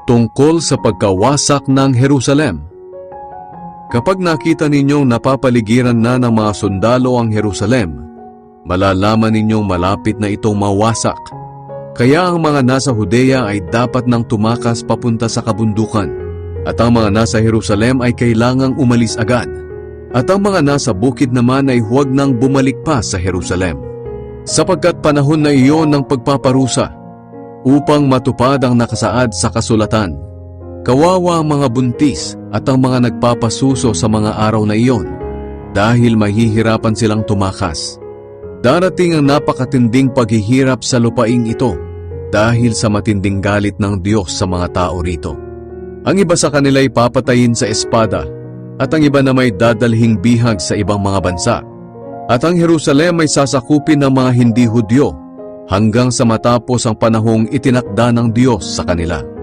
tungkol sa pagkawasak ng Jerusalem. Kapag nakita ninyong napapaligiran na ng mga sundalo ang Jerusalem, malalaman ninyong malapit na itong mawasak. Kaya ang mga nasa Judea ay dapat nang tumakas papunta sa kabundukan, at ang mga nasa Jerusalem ay kailangang umalis agad. At ang mga nasa bukid naman ay huwag nang bumalik pa sa Jerusalem, sapagkat panahon na iyon ng pagpaparusa, upang matupad ang nakasaad sa kasulatan. Kawawa ang mga buntis at ang mga nagpapasuso sa mga araw na iyon, dahil mahihirapan silang tumakas. Darating ang napakatinding paghihirap sa lupaing ito, dahil sa matinding galit ng Diyos sa mga tao rito. Ang iba sa kanila ay papatayin sa espada, at ang iba na may dadalhing bihag sa ibang mga bansa. At ang Jerusalem ay sasakupin ng mga hindi Hudyo, hanggang sa matapos ang panahong itinakda ng Diyos sa kanila.